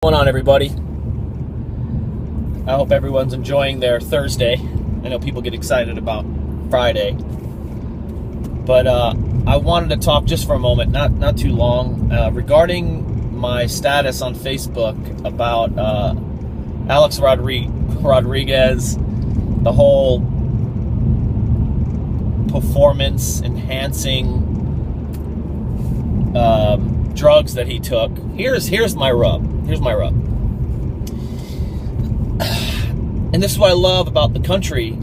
What's going on, everybody? I hope everyone's enjoying their Thursday. I know people get excited about Friday, but I wanted to talk just for a moment, not too long, regarding my status on Facebook about Alex Rodriguez, the whole performance-enhancing drugs that he took. Here's my rub. Here's my rub. And this is what I love about the country.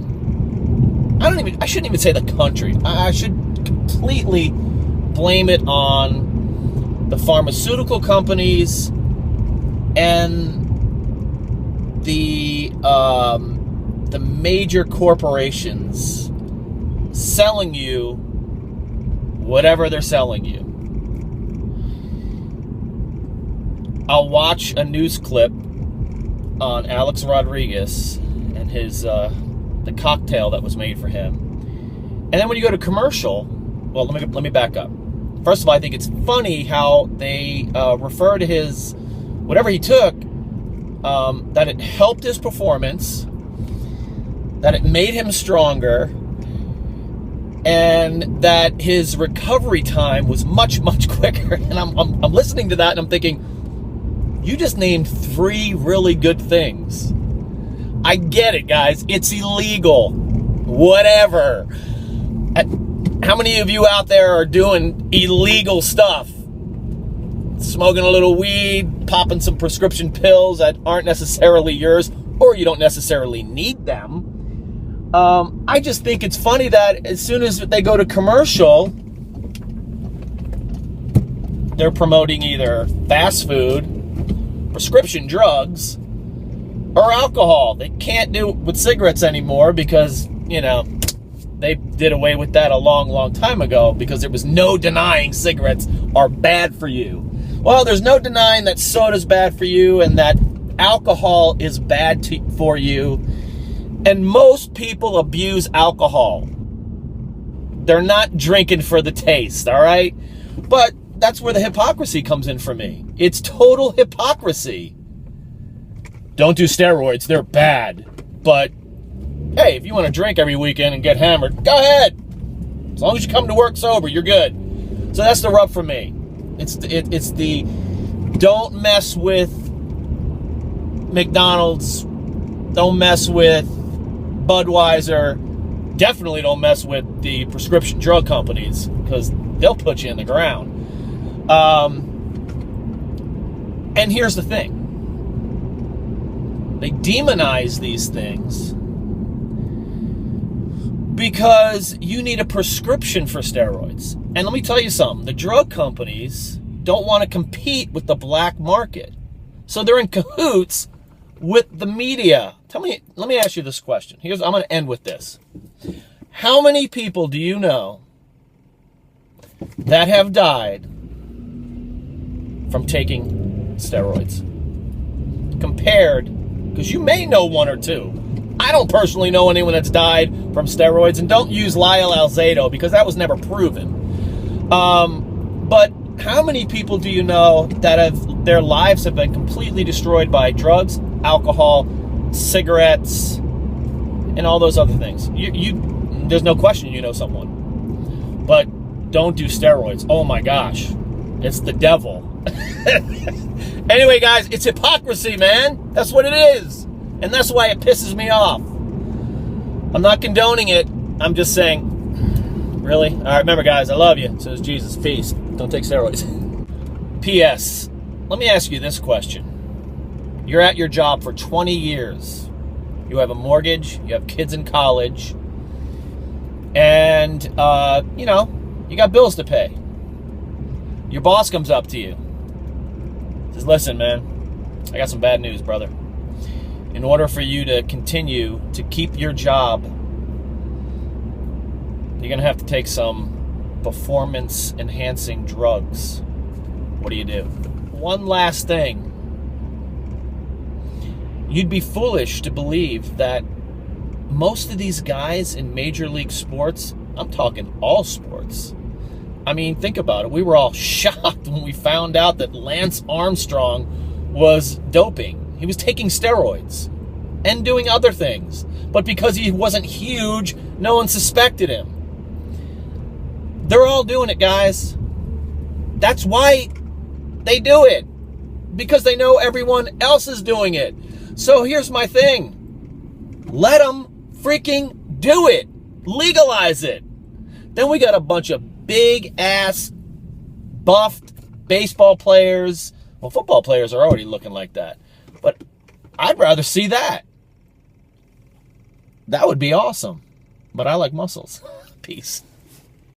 I shouldn't even say the country. I should completely blame it on the pharmaceutical companies and the major corporations selling you whatever they're selling you. I'll watch a news clip on Alex Rodriguez and his the cocktail that was made for him, and then when you go to commercial, well, let me back up. First of all, I think it's funny how they refer to his whatever he took, that it helped his performance, that it made him stronger, and that his recovery time was much quicker. And I'm listening to that and I'm thinking, you just named 3 really good things. I get it, guys. It's illegal. Whatever. How many of you out there are doing illegal stuff? Smoking a little weed, popping some prescription pills that aren't necessarily yours, or you don't necessarily need them. I just think it's funny that as soon as they go to commercial, they're promoting either fast food, prescription drugs, or alcohol. They can't do it with cigarettes anymore because, they did away with that a long time ago because there was no denying cigarettes are bad for you. Well, there's no denying that soda's bad for you and that alcohol is bad for you. And most people abuse alcohol. They're not drinking for the taste, all right? But that's where the hypocrisy comes in for me. It's total hypocrisy. Don't do steroids, they're bad. But, hey, if you want to drink every weekend and get hammered, go ahead. As long as you come to work sober, you're good. So that's the rub for me. It's the don't mess with McDonald's, don't mess with Budweiser, definitely don't mess with the prescription drug companies because they'll put you in the ground. And here's the thing. They demonize these things because you need a prescription for steroids. And let me tell you something. The drug companies don't want to compete with the black market. So they're in cahoots with the media. Let me ask you this question. I'm going to end with this. How many people do you know that have died from taking steroids? Compared, because you may know 1 or 2. I don't personally know anyone that's died from steroids, and don't use Lyle Alzado because that was never proven. But how many people do you know that their lives have been completely destroyed by drugs, alcohol, cigarettes, and all those other things? There's no question you know someone. But don't do steroids. Oh my gosh. It's the devil. Anyway, guys, it's hypocrisy, man. That's what it is. And that's why it pisses me off. I'm not condoning it. I'm just saying, really? All right, remember, guys, I love you. So does Jesus. Peace. Don't take steroids. P.S. Let me ask you this question. You're at your job for 20 years. You have a mortgage. You have kids in college. And, you got bills to pay. Your boss comes up to you. Says, listen, man, I got some bad news, brother. In order for you to continue to keep your job, you're going to have to take some performance-enhancing drugs. What do you do? One last thing. You'd be foolish to believe that most of these guys in Major League sports, I'm talking all sports, I mean, think about it. We were all shocked when we found out that Lance Armstrong was doping. He was taking steroids and doing other things. But because he wasn't huge, no one suspected him. They're all doing it, guys. That's why they do it. Because they know everyone else is doing it. So here's my thing. Let them freaking do it. Legalize it. Then we got a bunch of big-ass, buffed baseball players. Well, football players are already looking like that. But I'd rather see that. That would be awesome. But I like muscles. Peace.